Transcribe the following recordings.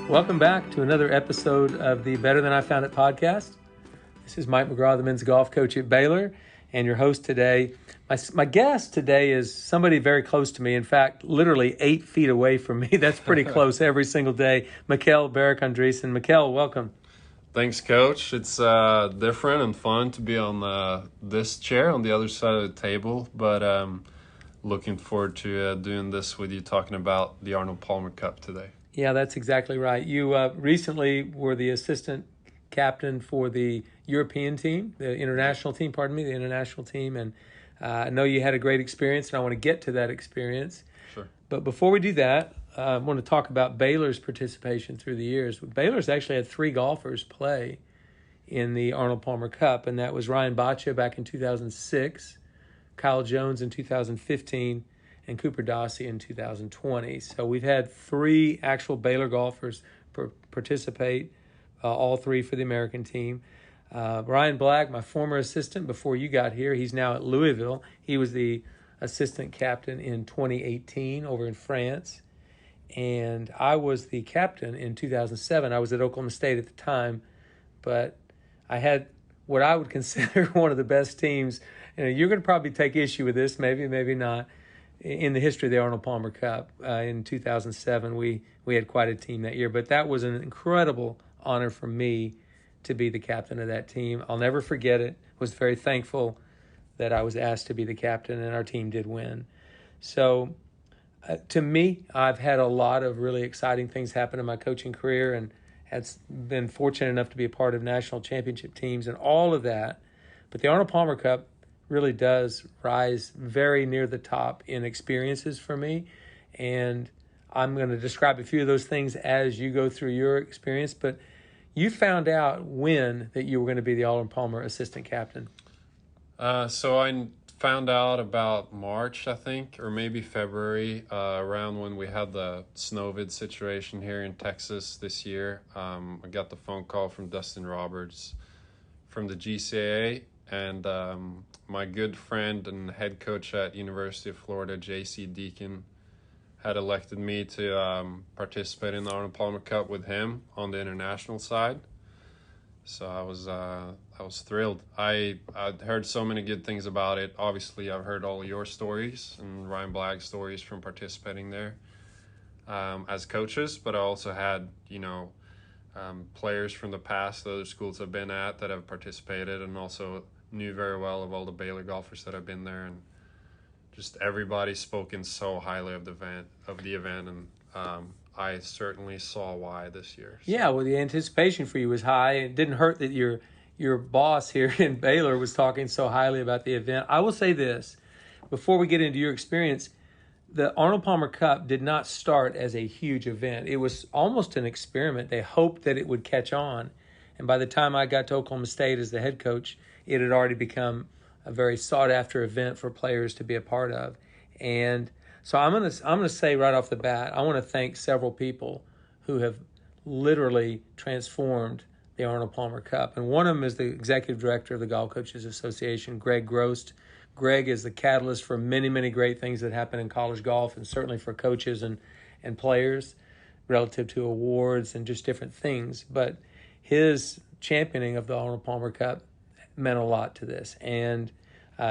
Welcome back to another episode of the Better Than I Found It podcast. This is Mike McGraw, the men's golf coach at Baylor, and your host today. My guest today is somebody very close to me. In fact, literally 8 feet away from me. That's pretty close every single day. Mikkel Bjerch-Andresen. Mikkel, welcome. Thanks, Coach. It's different and fun to be on this chair on the other side of the table, but looking forward to doing this with you, talking about the Arnold Palmer Cup today. Yeah, that's exactly right. You recently were the assistant captain for the European team, the international team, and I know you had a great experience, and I want to get to that experience. Sure. But before we do that, I want to talk about Baylor's participation through the years. Baylor's actually had 3 golfers play in the Arnold Palmer Cup, and that was Ryan Baccia back in 2006, Kyle Jones in 2015, and Cooper Dossie in 2020. So we've had 3 actual Baylor golfers participate, all 3 for the American team. Ryan Black, my former assistant before you got here, he's now at Louisville. He was the assistant captain in 2018 over in France. And I was the captain in 2007. I was at Oklahoma State at the time, but I had what I would consider one of the best teams. You're going to probably take issue with this, maybe not. In the history of the Arnold Palmer Cup in 2007, we had quite a team that year. But that was an incredible honor for me to be the captain of that team. I'll never forget it. Was very thankful that I was asked to be the captain, and our team did win. So to me, I've had a lot of really exciting things happen in my coaching career, and had been fortunate enough to be a part of national championship teams and all of that. But the Arnold Palmer Cup really does rise very near the top in experiences for me. And I'm going to describe a few of those things as you go through your experience. But you found out when that you were going to be the Arnold Palmer assistant captain. So I found out about March, I think, or maybe February, around when we had the snowvid situation here in Texas this year. I got the phone call from Dustin Roberts from the GCAA, and my good friend and head coach at University of Florida, J.C. Deacon, had elected me to participate in the Arnold Palmer Cup with him on the international side. So I was thrilled. I'd heard so many good things about it. Obviously, I've heard all your stories and Ryan Black's stories from participating there as coaches, but I also had, players from the past that other schools have been at that have participated, and also knew very well of all the Baylor golfers that have been there, and just everybody spoken so highly of the event, and I certainly saw why this year. So. Yeah, well, the anticipation for you was high. It didn't hurt that your boss here in Baylor was talking so highly about the event. I will say this, before we get into your experience, the Arnold Palmer Cup did not start as a huge event. It was almost an experiment. They hoped that it would catch on. And by the time I got to Oklahoma State as the head coach, it had already become a very sought-after event for players to be a part of. And so I'm gonna say right off the bat, I want to thank several people who have literally transformed the Arnold Palmer Cup. And one of them is the executive director of the Golf Coaches Association, Greg Grost. Greg is the catalyst for many, many great things that happen in college golf, and certainly for coaches and players relative to awards and just different things. But his championing of the Arnold Palmer Cup meant a lot to this. And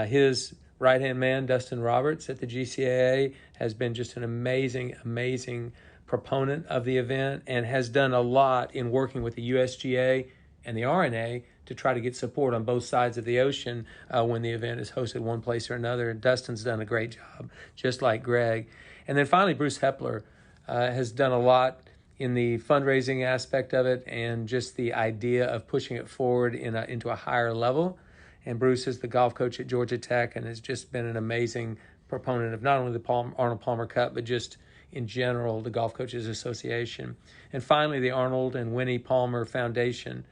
his right-hand man, Dustin Roberts at the GCAA, has been just an amazing proponent of the event, and has done a lot in working with the USGA and the RNA to try to get support on both sides of the ocean when the event is hosted one place or another. And Dustin's done a great job, just like Greg. And then finally, Bruce Hepler has done a lot in the fundraising aspect of it, and just the idea of pushing it forward into a higher level. And Bruce is the golf coach at Georgia Tech, and has just been an amazing proponent of not only the Arnold Palmer Cup, but just in general, the Golf Coaches Association. And finally, the Arnold and Winnie Palmer Foundation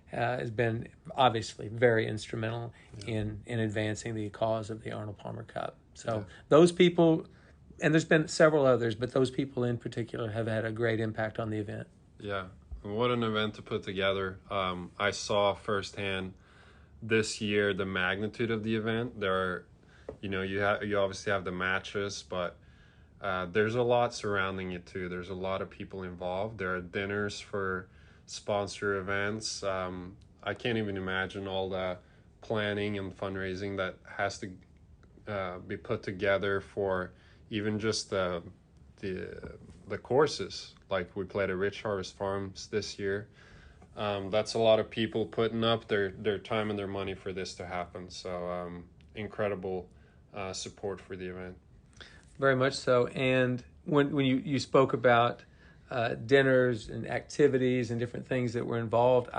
has been obviously very instrumental in advancing the cause of the Arnold Palmer Cup. So those people, and there's been several others, but those people in particular have had a great impact on the event. Yeah, what an event to put together. I saw firsthand this year the magnitude of the event. There are, you obviously have the matches, but There's a lot surrounding it too. There's a lot of people involved. There are dinners for sponsor events. I can't even imagine all the planning and fundraising that has to be put together for even just the courses. Like we played at Rich Harvest Farms this year. That's a lot of people putting up their time and their money for this to happen. So incredible support for the event. Very much so. And when you spoke about dinners and activities and different things that were involved,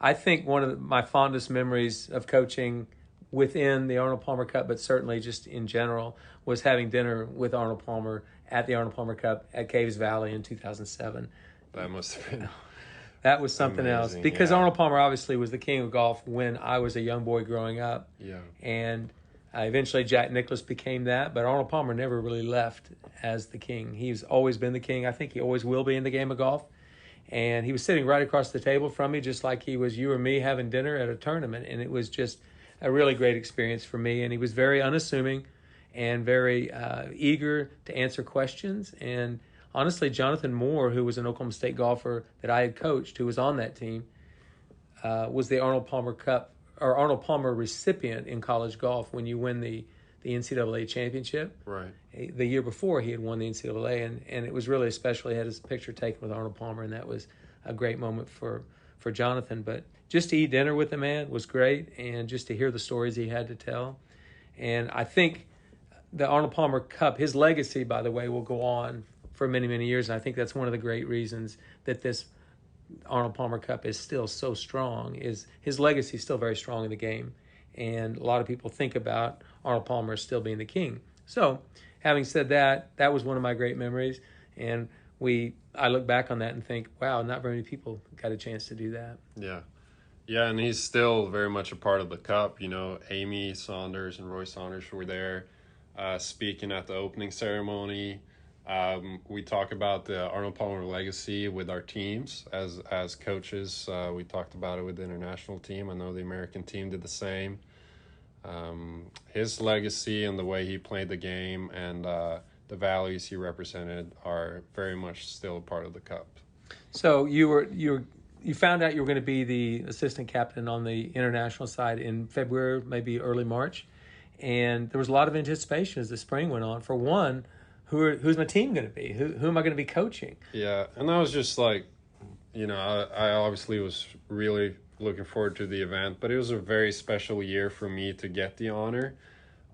I think one of my fondest memories of coaching within the Arnold Palmer Cup, but certainly just in general, was having dinner with Arnold Palmer at the Arnold Palmer Cup at Caves Valley in 2007. That must have been that was something amazing, else, because yeah. Arnold Palmer obviously was the king of golf when I was a young boy growing up. Yeah. And eventually Jack Nicklaus became that, but Arnold Palmer never really left as the king. He's always been the king. I think he always will be in the game of golf. And he was sitting right across the table from me, just like he was you or me having dinner at a tournament. And it was just a really great experience for me. And he was very unassuming and very eager to answer questions. And honestly, Jonathan Moore, who was an Oklahoma State golfer that I had coached, who was on that team, was the Arnold Palmer Cup or Arnold Palmer recipient in college golf when you win the NCAA championship. Right. The year before, he had won the NCAA, and it was really special. He had his picture taken with Arnold Palmer, and that was a great moment for Jonathan. But just to eat dinner with the man was great, and just to hear the stories he had to tell. And I think the Arnold Palmer Cup, his legacy, by the way, will go on for many, many years. And I think that's one of the great reasons that this Arnold Palmer Cup is still so strong, is his legacy is still very strong in the game. And a lot of people think about Arnold Palmer still being the king. So having said that, that was one of my great memories. And I look back on that and think, wow, not very many people got a chance to do that. Yeah. Yeah, and he's still very much a part of the Cup. You know, Amy Saunders and Roy Saunders were there speaking at the opening ceremony. We talk about the Arnold Palmer legacy with our teams as coaches. We talked about it with the international team. I know the American team did the same. His legacy and the way he played the game and the values he represented are very much still a part of the Cup. So you found out you were going to be the assistant captain on the international side in February, maybe early March, and there was a lot of anticipation as the spring went on. For one, who's my team going to be? Who am I going to be coaching? Yeah, and I was just like, I obviously was really looking forward to the event, but it was a very special year for me to get the honor.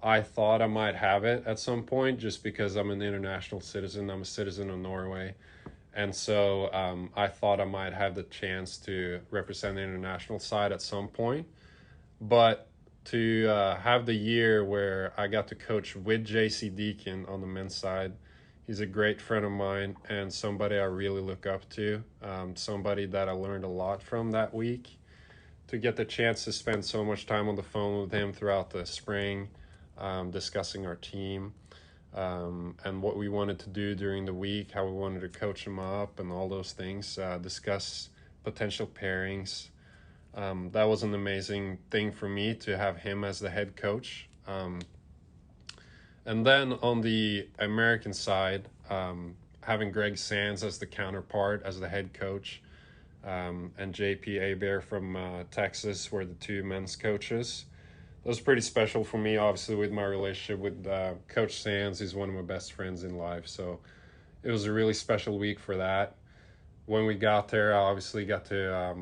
I thought I might have it at some point just because I'm an international citizen. I'm a citizen of Norway. And so I thought I might have the chance to represent the international side at some point. But to have the year where I got to coach with J.C. Deacon on the men's side, he's a great friend of mine and somebody I really look up to, somebody that I learned a lot from that week. To get the chance to spend so much time on the phone with him throughout the spring, discussing our team, and what we wanted to do during the week, how we wanted to coach him up and all those things, discuss potential pairings. That was an amazing thing for me to have him as the head coach. And then on the American side, having Greg Sands as the counterpart, as the head coach, and JP Hebert from Texas were the two men's coaches. That was pretty special for me, obviously, with my relationship with Coach Sands. He's one of my best friends in life. So it was a really special week for that. When we got there, I obviously got to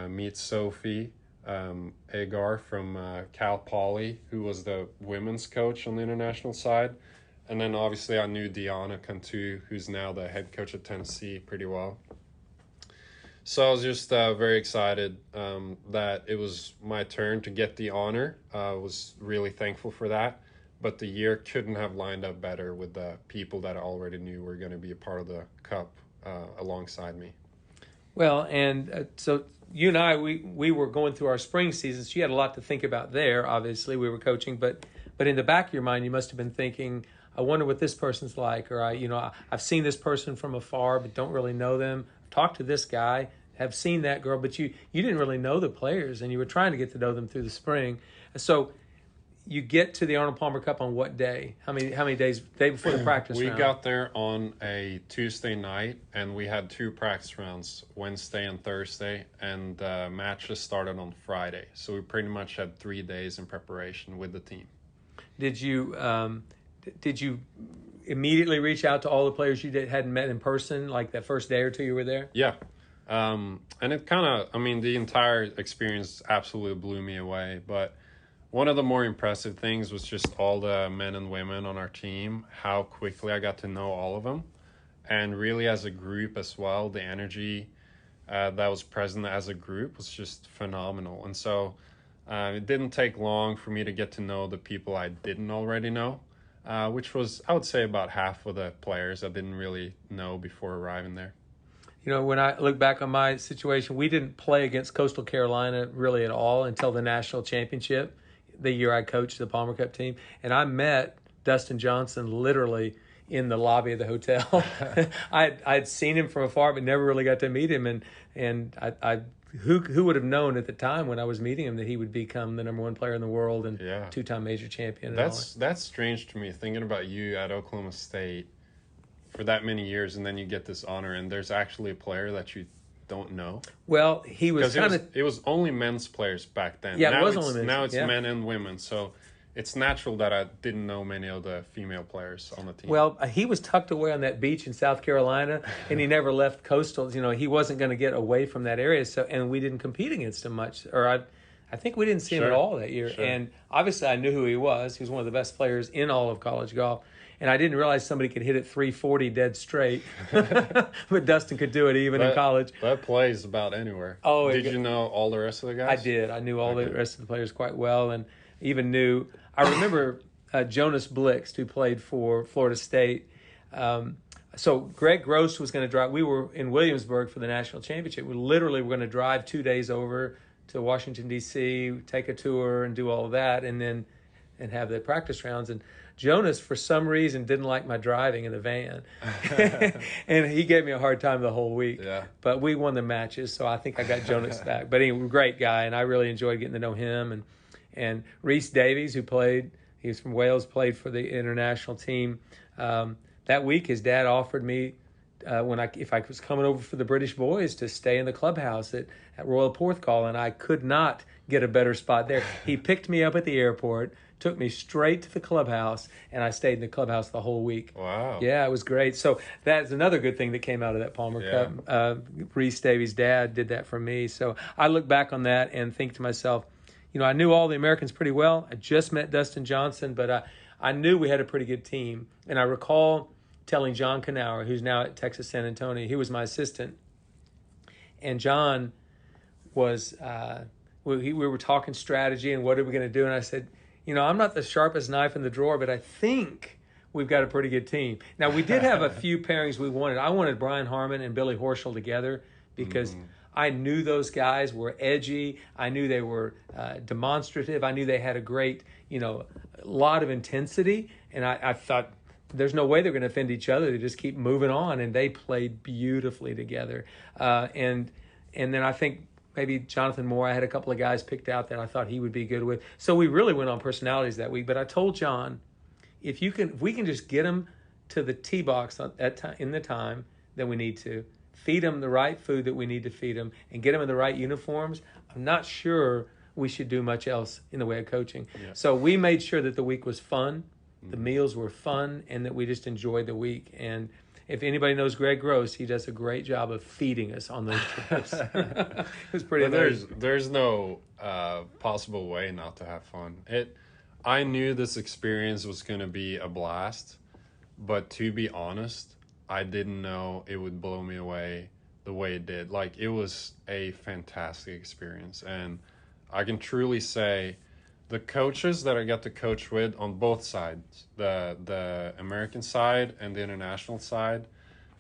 meet Sophie Agar from Cal Poly, who was the women's coach on the international side. And then obviously I knew Deanna Cantu, who's now the head coach at Tennessee, pretty well. So I was just very excited that it was my turn to get the honor. I was really thankful for that. But the year couldn't have lined up better with the people that I already knew were going to be a part of the Cup alongside me. Well, and so you and I, we were going through our spring season, so you had a lot to think about there. Obviously, we were coaching, but in the back of your mind, you must have been thinking, I wonder what this person's like, or I've seen this person from afar, but don't really know them. Talked to this guy, have seen that girl, but you didn't really know the players, and you were trying to get to know them through the spring. So you get to the Arnold Palmer Cup on what day? How many days? Day before the practice We round? got there on a Tuesday night, and we had 2 practice rounds, Wednesday and Thursday, and matches started on Friday. So we pretty much had 3 days in preparation with the team. Did you immediately reach out to all the players you hadn't met in person, like that first day or two you were there? Yeah. And it kind of, I mean, the entire experience absolutely blew me away. But one of the more impressive things was just all the men and women on our team, how quickly I got to know all of them. And really as a group as well, the energy that was present as a group was just phenomenal. And so it didn't take long for me to get to know the people I didn't already know, which was, I would say, about half of the players I didn't really know before arriving there. You know, when I look back on my situation, we didn't play against Coastal Carolina really at all until the national championship, the year I coached the Palmer Cup team. And I met Dustin Johnson literally in the lobby of the hotel. I'd seen him from afar, but never really got to meet him. And who would have known at the time when I was meeting him that he would become the #1 player in the world and 2-time major champion? That's strange to me, thinking about you at Oklahoma State for that many years, and then you get this honor, and there's actually a player that you don't know. Well, he was kind of... It was only men's players back then. Yeah, it was only men's. Now it's men and women, so it's natural that I didn't know many of the female players on the team. Well, he was tucked away on that beach in South Carolina, and he never left Coastal. You know, he wasn't going to get away from that area, so and we didn't compete against him much. Or I think we didn't see him at all that year. Sure. And obviously I knew who he was. He was one of the best players in all of college golf. And I didn't realize somebody could hit it 340 dead straight. But Dustin could do it even in college. That plays about anywhere. Oh, did you know all the rest of the guys? I did. I knew all the rest of the players quite well, and even knew. I remember Jonas Blixt, who played for Florida State. So Greg Gross was going to drive. We were in Williamsburg for the national championship. We literally were going to drive 2 days over to Washington, D.C., take a tour and do all of that, and have the practice rounds. And Jonas, for some reason, didn't like my driving in the van. And he gave me a hard time the whole week. Yeah. But we won the matches, so I think I got Jonas back. But he was a great guy, and I really enjoyed getting to know him. And Rhys Davies, who played, he was from Wales, played for the international team. That week, his dad offered me, if I was coming over for the British boys, to stay in the clubhouse at Royal Porthcawl, and I could not get a better spot there. He picked me up at the airport, took me straight to the clubhouse, and I stayed in the clubhouse the whole week. Wow. Yeah, it was great. So that's another good thing that came out of that Palmer Cup. Rhys Davies' dad did that for me. So I look back on that and think to myself, you know, I knew all the Americans pretty well. I just met Dustin Johnson, but I knew we had a pretty good team. And I recall telling John Canower, who's now at Texas San Antonio, he was my assistant. And John was, we were talking strategy and what are we going to do? And I said, you know, I'm not the sharpest knife in the drawer, but I think we've got a pretty good team. Now, we did have a few pairings we wanted. I wanted Brian Harmon and Billy Horschel together because I knew those guys were edgy. I knew they were demonstrative. I knew they had a great, lot of intensity. And I thought, there's no way they're going to offend each other. They just keep moving on. And they played beautifully together. And then I think maybe Jonathan Moore, I had a couple of guys picked out that I thought he would be good with. So we really went on personalities that week. But I told John, if we can just get them to the tee box in the time that we need to, feed them the right food that we need to feed them, and get them in the right uniforms, I'm not sure we should do much else in the way of coaching. Yeah. So we made sure that the week was fun, the meals were fun, and that we just enjoyed the week. And if anybody knows Greg Gross, he does a great job of feeding us on those trips. It was pretty amazing. There's no possible way not to have fun. I knew this experience was going to be a blast, but to be honest, I didn't know it would blow me away the way it did. Like, it was a fantastic experience. And I can truly say the coaches that I got to coach with on both sides, the American side and the international side,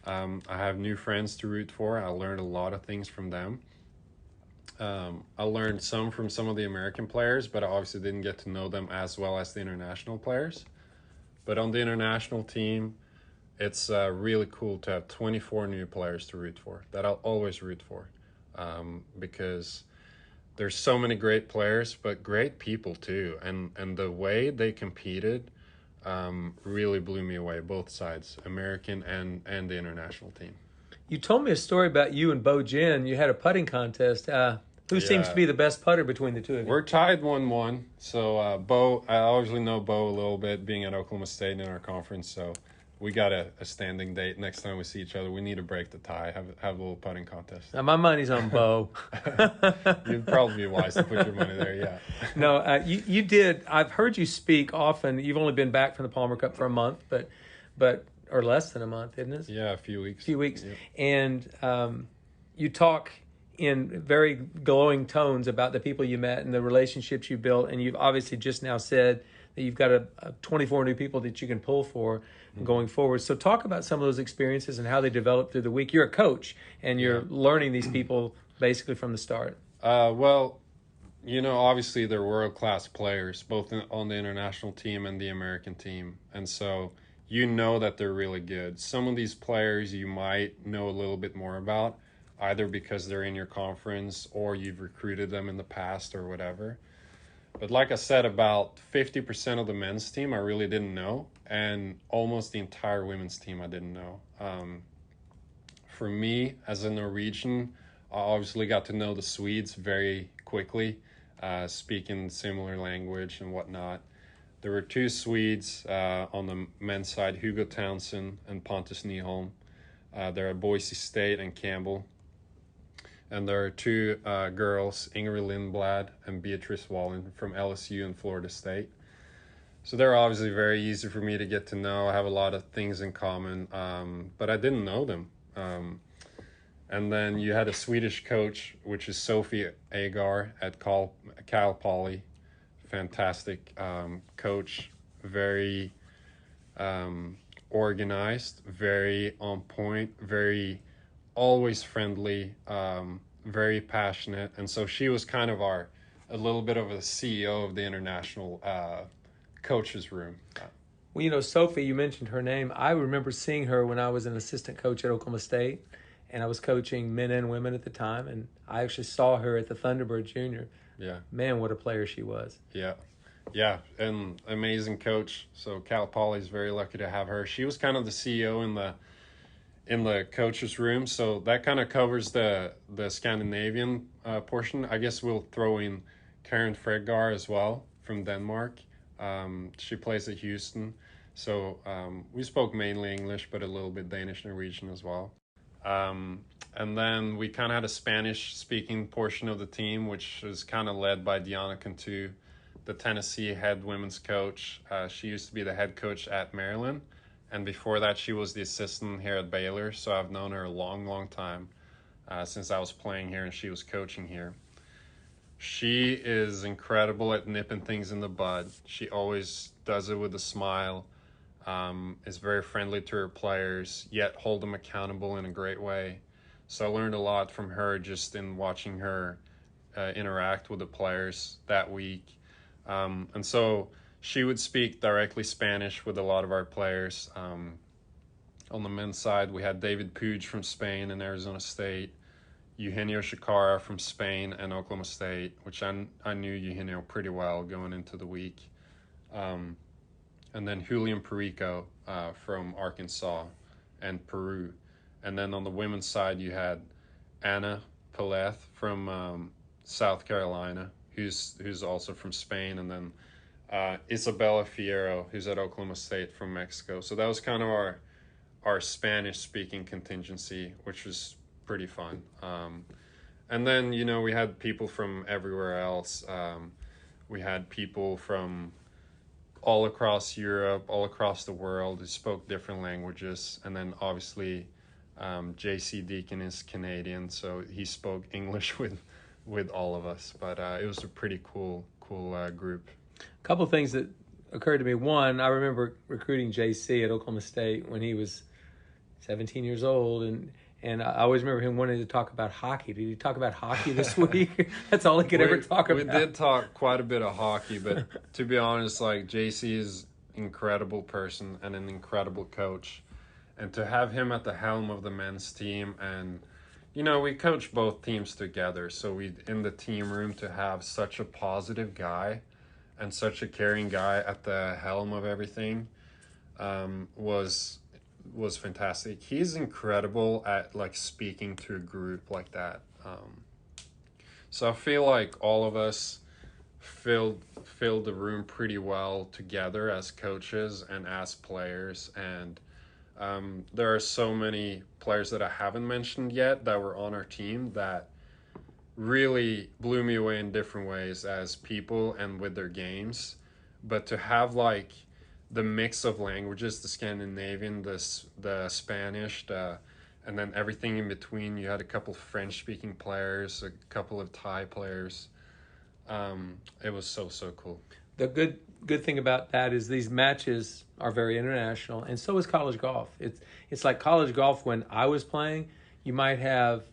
I have new friends to root for. I learned a lot of things from them. I learned some from some of the American players, but I obviously didn't get to know them as well as the international players. But on the international team, it's really cool to have 24 new players to root for, that I'll always root for, because there's so many great players, but great people too. And the way they competed really blew me away, both sides, American and the international team. You told me a story about you and Bo Jin. You had a putting contest. Who seems to be the best putter between the two of you? We're tied 1-1. So Bo, I obviously know Bo a little bit, being at Oklahoma State in our conference. So we got a standing date. Next time we see each other, we need to break the tie, have a little putting contest. Now, my money's on Bo. You'd probably be wise to put your money there, yeah. No, you did. I've heard you speak often. You've only been back from the Palmer Cup for a month, but or less than a month, isn't it? Yeah, a few weeks. Yep. And you talk in very glowing tones about the people you met and the relationships you built. And you've obviously just now said that you've got a 24 new people that you can pull for going forward. So talk about some of those experiences and how they developed through the week. You're a coach, and you're learning these people basically from the start. Well, obviously they're world-class players, both on the international team and the American team. And so that they're really good. Some of these players you might know a little bit more about, either because they're in your conference or you've recruited them in the past or whatever. But like I said, about 50% of the men's team I really didn't know, and almost the entire women's team I didn't know. For me, as a Norwegian, I obviously got to know the Swedes very quickly, speaking similar language and whatnot. There were two Swedes on the men's side, Hugo Townsend and Pontus Nyholm. They're at Boise State and Campbell. And there are two girls, Ingrid Lindblad and Beatrice Wallen from LSU and Florida State. So they're obviously very easy for me to get to know. I have a lot of things in common, but I didn't know them. And then you had a Swedish coach, which is Sophie Agar at Cal Poly. Fantastic coach, very organized, very on point, very always friendly, very passionate. And so she was kind of a little bit of a CEO of the international coaches room. Well, Sophie, you mentioned her name. I remember seeing her when I was an assistant coach at Oklahoma State, and I was coaching men and women at the time, and I actually saw her at the Thunderbird Junior. Yeah. Man, what a player she was. Yeah, and amazing coach. So Cal Poly's very lucky to have her. She was kind of the CEO in the coaches room, so that kind of covers the Scandinavian portion. I guess we'll throw in Karen Fredgar as well from Denmark. She plays at Houston, so we spoke mainly English, but a little bit Danish, Norwegian as well. And then we kind of had a Spanish-speaking portion of the team, which was kind of led by Diana Cantu, the Tennessee head women's coach. She used to be the head coach at Maryland, and before that she was the assistant here at Baylor, so I've known her a long, long time, since I was playing here and she was coaching here. She is incredible at nipping things in the bud. She always does it with a smile, is very friendly to her players, yet hold them accountable in a great way. So I learned a lot from her just in watching her interact with the players that week. And so she would speak directly Spanish with a lot of our players. On the men's side, we had David Puig from Spain and Arizona State, Eugenio Shakara from Spain and Oklahoma State, which I knew Eugenio pretty well going into the week. And then Julian Perico from Arkansas and Peru. And then on the women's side, you had Anna Peleth from South Carolina, who's also from Spain, and then Isabella Fierro, who's at Oklahoma State from Mexico. So that was kind of our Spanish-speaking contingency, which was pretty fun. And then, we had people from everywhere else. We had people from all across Europe, all across the world who spoke different languages. And then obviously J.C. Deacon is Canadian, so he spoke English with all of us. But it was a pretty cool group. A couple of things that occurred to me. One, I remember recruiting J.C. at Oklahoma State when he was 17 years old, and I always remember him wanting to talk about hockey. Did he talk about hockey this week? That's all he could ever talk about. We did talk quite a bit of hockey, but to be honest, JC is an incredible person and an incredible coach. And to have him at the helm of the men's team and, we coach both teams together, so we in the team room to have such a positive guy and such a caring guy at the helm of everything was fantastic. He's incredible at like speaking to a group like that. So I feel like all of us filled the room pretty well together as coaches and as players. And there are so many players that I haven't mentioned yet that were on our team that really blew me away in different ways as people and with their games. But to have like the mix of languages, the Scandinavian, the Spanish, and then everything in between. You had a couple of French-speaking players, a couple of Thai players. It was so cool. The good thing about that is these matches are very international, and so is college golf. It's like college golf when I was playing. You might have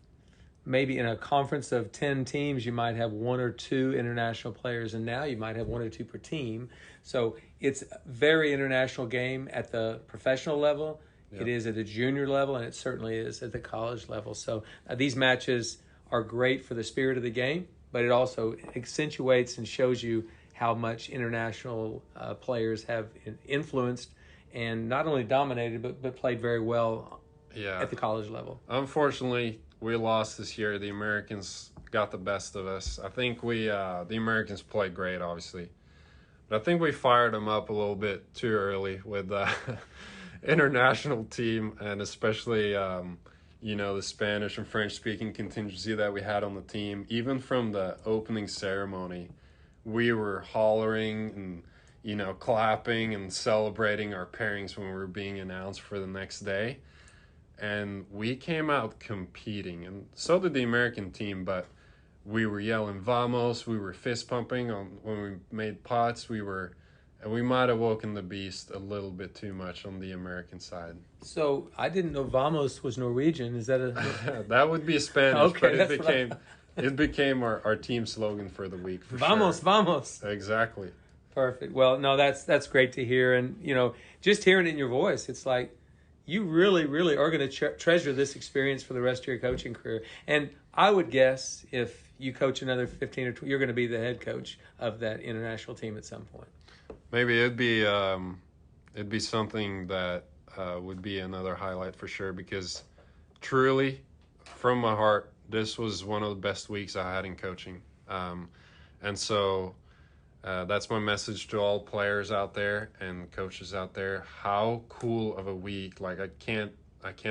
maybe in a conference of 10 teams, you might have 1 or 2 international players, and now you might have 1 or 2 per team. So it's a very international game at the professional level. Yep. It is at the junior level, and it certainly is at the college level. So these matches are great for the spirit of the game, but it also accentuates and shows you how much international players have influenced and not only dominated, but played very well at the college level. Unfortunately, we lost this year. The Americans got the best of us. I think the Americans played great, obviously. But I think we fired them up a little bit too early with the international team, and especially, the Spanish and French-speaking contingency that we had on the team. Even from the opening ceremony, we were hollering and, clapping and celebrating our pairings when we were being announced for the next day. And we came out competing, and so did the American team, but we were yelling "Vamos!" We were fist pumping when we made putts. And we might have woken the beast a little bit too much on the American side. So I didn't know "Vamos" was Norwegian. Is that a? That would be Spanish, okay, but it became our team slogan for the week. For "Vamos, sure. vamos!" Exactly. Perfect. Well, no, that's great to hear, and just hearing it in your voice, it's like you really, really are going to treasure this experience for the rest of your coaching career. And I would guess if you coach another 15 or 20, you're going to be the head coach of that international team at some point. Maybe it'd be something that would be another highlight for sure, because truly, from my heart, this was one of the best weeks I had in coaching. And so that's my message to all players out there and coaches out there. How cool of a week. Like I can't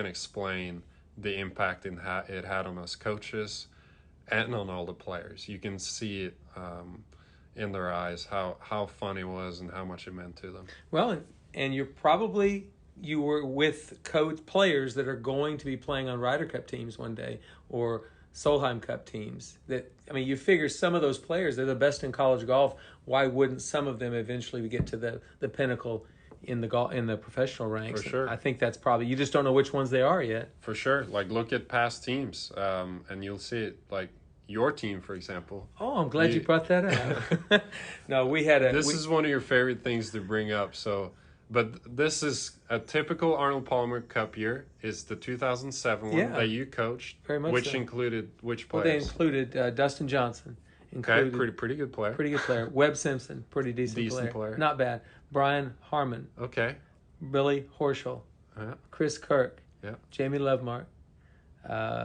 explain the impact it had on us coaches and on all the players. You can see it in their eyes how fun it was and how much it meant to them. Well, and you were with players that are going to be playing on Ryder Cup teams one day or Solheim Cup teams. You figure some of those players, they're the best in college golf. Why wouldn't some of them eventually get to the pinnacle in the professional ranks? For sure. I think that's probably, you just don't know which ones they are yet. For sure. Like look at past teams, and you'll see it. Like your team, for example. Oh, I'm glad you brought that up. No, we had This is one of your favorite things to bring up. But this is a typical Arnold Palmer Cup year. Is the 2007 one that you coached, very much which so. Included which players? Well, they included Dustin Johnson. Okay, pretty good player. Pretty good player. Webb Simpson, pretty decent player. Not bad. Brian Harmon. Okay. Billy Horschel. Yeah. Chris Kirk. Yeah. Jamie Lovemark.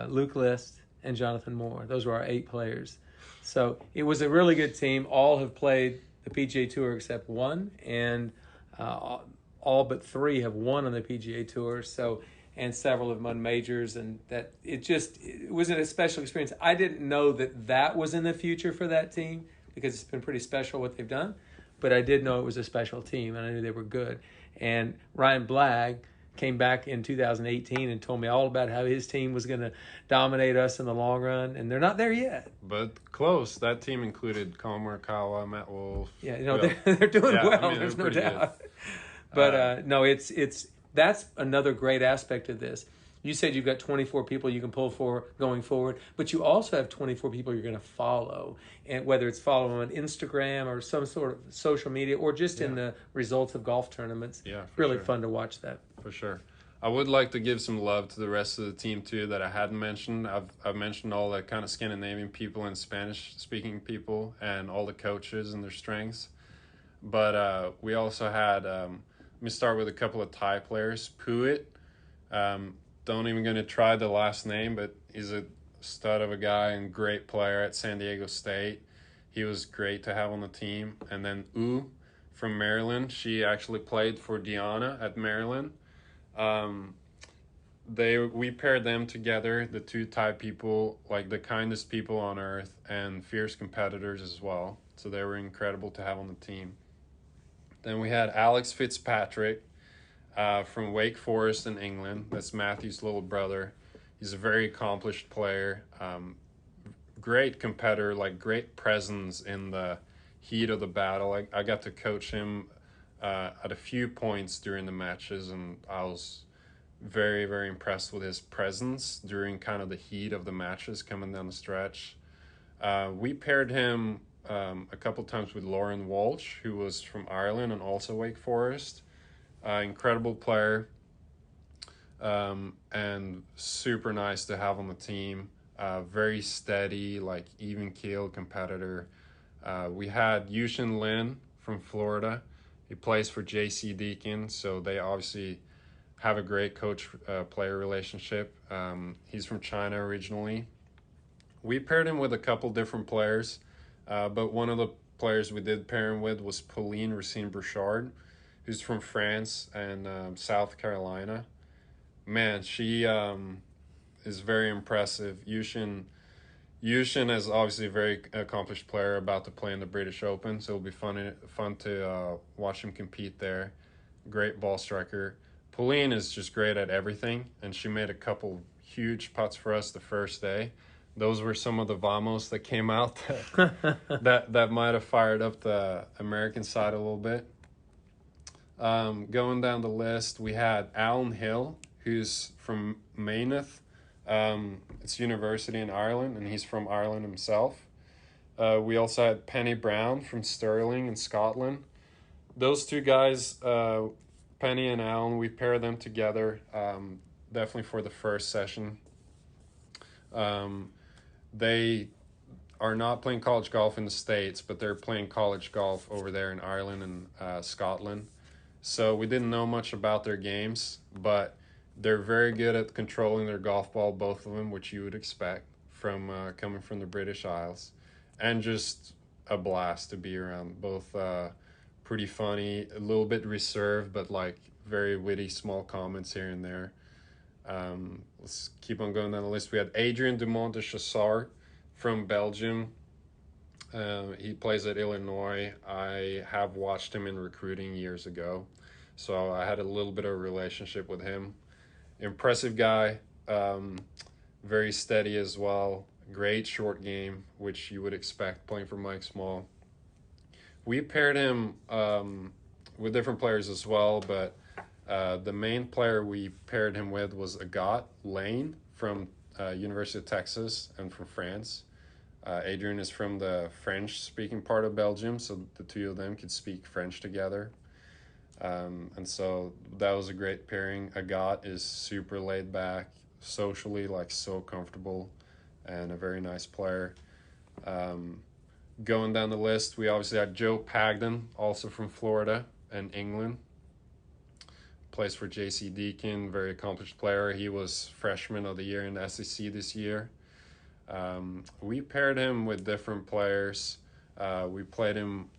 Luke List. And Jonathan Moore. Those were our 8 players. So it was a really good team. All have played the PGA Tour except one, and all but 3 have won on the PGA Tour. So, and several have won majors, and that it was a special experience. I didn't know that was in the future for that team because it's been pretty special what they've done, but I did know it was a special team, and I knew they were good. And Ryan Blagg came back in 2018 and told me all about how his team was going to dominate us in the long run, and they're not there yet. But close. That team included Colin Morikawa, Matt Wolff. Yeah, they're doing well. There's no doubt. Good. But no, that's another great aspect of this. You said you've got 24 people you can pull for going forward, but you also have 24 people you're going to follow, and whether it's following on Instagram or some sort of social media or just in the results of golf tournaments. Yeah, really sure. fun to watch that. For sure. I would like to give some love to the rest of the team too that I hadn't mentioned. I've mentioned all the kind of Scandinavian people and Spanish speaking people and all the coaches and their strengths. But we also had, let me start with a couple of Thai players. Puit, don't even going to try the last name, but he's a stud of a guy and great player at San Diego State. He was great to have on the team. And then from Maryland, she actually played for Diana at Maryland. We paired them together, the two Thai people, like the kindest people on earth and fierce competitors as well. So they were incredible to have on the team. Then we had Alex Fitzpatrick from Wake Forest in England. That's Matthew's little brother. He's a very accomplished player, great competitor, like great presence in the heat of the battle. I got to coach him at a few points during the matches, and I was very, very impressed with his presence during kind of the heat of the matches coming down the stretch. We paired him a couple times with Lauren Walsh, who was from Ireland and also Wake Forest. Incredible player, and super nice to have on the team. Very steady, like even keel competitor. We had Yushin Lin from Florida. He plays for JC Deakin, so they obviously have a great coach-player relationship. He's from China originally. We paired him with a couple different players, but one of the players we did pair him with was Pauline Racine-Bouchard, who's from France and South Carolina. Man, she is very impressive. Yushin is obviously a very accomplished player about to play in the British Open, so it'll be fun to watch him compete there. Great ball striker. Pauline is just great at everything, and she made a couple huge putts for us the first day. Those were some of the vamos that came out that might have fired up the American side a little bit. Going down the list, we had Alan Hill, who's from Maynooth. It's university in Ireland, and he's from Ireland himself. We also had Penny Brown from Stirling in Scotland. Those two guys, Penny and Alan, we paired them together definitely for the first session. They are not playing college golf in the States, but they're playing college golf over there in Ireland and Scotland. So we didn't know much about their games, but they're very good at controlling their golf ball, both of them, which you would expect from coming from the British Isles. And just a blast to be around. Both pretty funny, a little bit reserved, but like very witty small comments here and there. Let's keep on going down the list. We had Adrian Dumont de Chassart from Belgium. He plays at Illinois. I have watched him in recruiting years ago, so I had a little bit of a relationship with him. Impressive guy, very steady as well. Great short game, which you would expect playing for Mike Small. We paired him with different players as well, but the main player we paired him with was Agat Lane from University of Texas and from France. Adrian is from the French-speaking part of Belgium, so the two of them could speak French together. And so that was a great pairing. Agat is super laid back, socially, like so comfortable, and a very nice player. Going down the list, we obviously had Joe Pagden, also from Florida and England. Plays for JC Deakin, very accomplished player. He was freshman of the year in the SEC this year. We paired him with different players. We played him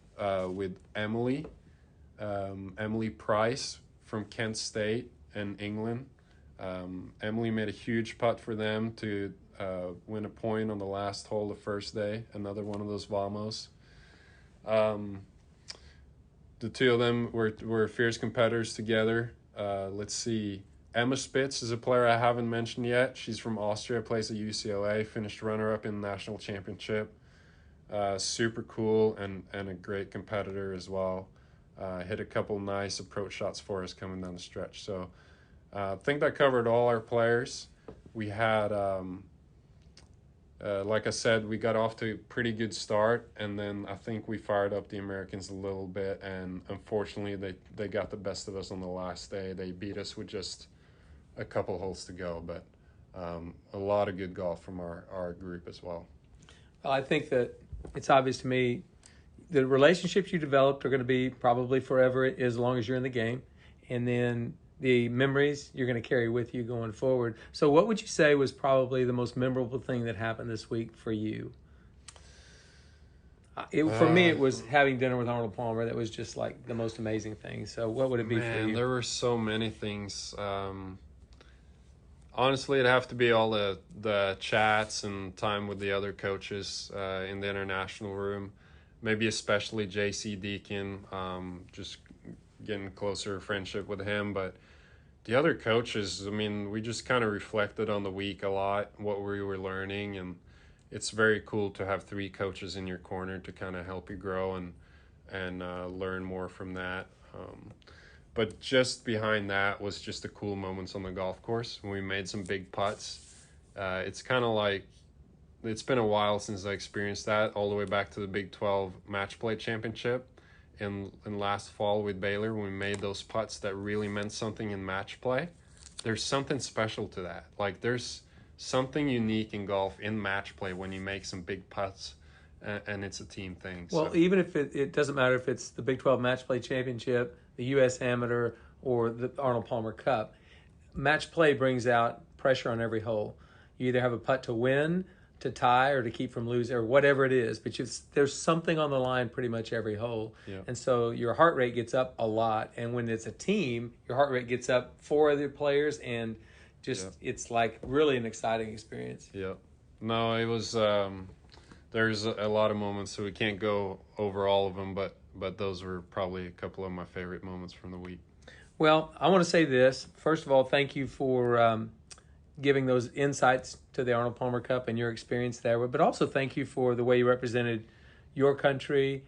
with Emily Price from Kent State in England. Emily made a huge putt for them to win a point on the last hole the first day. Another one of those Vamos. The two of them were fierce competitors together. Let's see. Emma Spitz is a player I haven't mentioned yet. She's from Austria, plays at UCLA, finished runner-up in the national championship. Super cool and a great competitor as well. Hit a couple nice approach shots for us coming down the stretch. So I think that covered all our players. We had, like I said, we got off to a pretty good start, and then I think we fired up the Americans a little bit, and unfortunately they got the best of us on the last day. They beat us with just a couple holes to go, but a lot of good golf from our group as well. Well, I think that it's obvious to me the relationships you developed are going to be probably forever as long as you're in the game. And then the memories you're going to carry with you going forward. So what would you say was probably the most memorable thing that happened this week for you? For me, it was having dinner with Arnold Palmer. That was just like the most amazing thing. So what would it be for you? There were so many things. Honestly, it'd have to be all the chats and time with the other coaches in the international room. Maybe especially J.C. Deacon, just getting closer friendship with him. But the other coaches, I mean, we just kind of reflected on the week a lot, what we were learning, and it's very cool to have 3 coaches in your corner to kind of help you grow and learn more from that. But just behind that was just the cool moments on the golf course when we made some big putts. It's kind of like, it's been a while since I experienced that, all the way back to the Big 12 Match Play Championship in last fall with Baylor, when we made those putts that really meant something in match play. There's something special to that. Like, there's something unique in golf in match play when you make some big putts, and it's a team thing. Well, even if it doesn't matter if it's the Big 12 Match Play Championship, the U.S. Amateur, or the Arnold Palmer Cup, match play brings out pressure on every hole. You either have a putt to win, to tie, or to keep from losing, or whatever it is. But there's something on the line pretty much every hole. Yeah. And so your heart rate gets up a lot. And when it's a team, your heart rate gets up 4 other players, and just it's like really an exciting experience. Yeah. No, it was there's a lot of moments, so we can't go over all of them, but those were probably a couple of my favorite moments from the week. Well, I want to say this. First of all, thank you for giving those insights to the Arnold Palmer Cup and your experience there, but also thank you for the way you represented your country,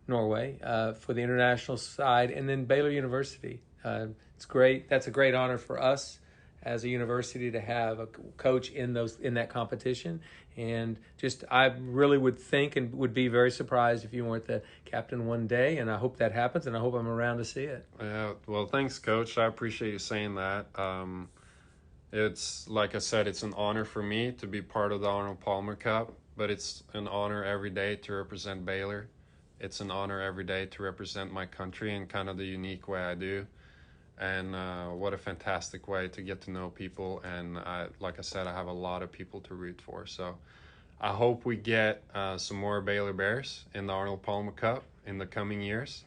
Norway, for the international side, and then Baylor University. It's great. That's a great honor for us as a university to have a coach in that competition. And just, I really would think and would be very surprised if you weren't the captain one day, and I hope that happens, and I hope I'm around to see it. Yeah, well, thanks, Coach. I appreciate you saying that. It's, like I said, it's an honor for me to be part of the Arnold Palmer Cup, but it's an honor every day to represent Baylor. It's an honor every day to represent my country in kind of the unique way I do. And what a fantastic way to get to know people. And like I said, I have a lot of people to root for. So I hope we get some more Baylor Bears in the Arnold Palmer Cup in the coming years.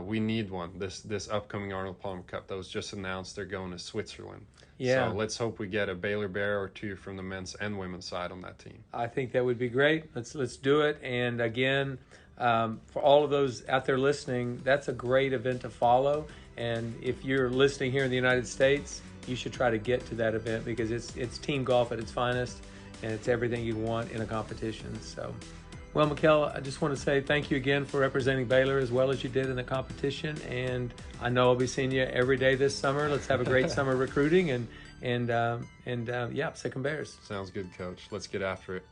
We need one. This upcoming Arnold Palmer Cup that was just announced, they're going to Switzerland. Yeah. So let's hope we get a Baylor Bear or 2 from the men's and women's side on that team. I think that would be great. Let's do it. And again, for all of those out there listening, that's a great event to follow. And if you're listening here in the United States, you should try to get to that event, because it's team golf at its finest, and it's everything you want in a competition. So, well, Mikkel, I just want to say thank you again for representing Baylor as well as you did in the competition. And I know I'll be seeing you every day this summer. Let's have a great summer recruiting and yeah, Sick 'em Bears. Sounds good, Coach. Let's get after it.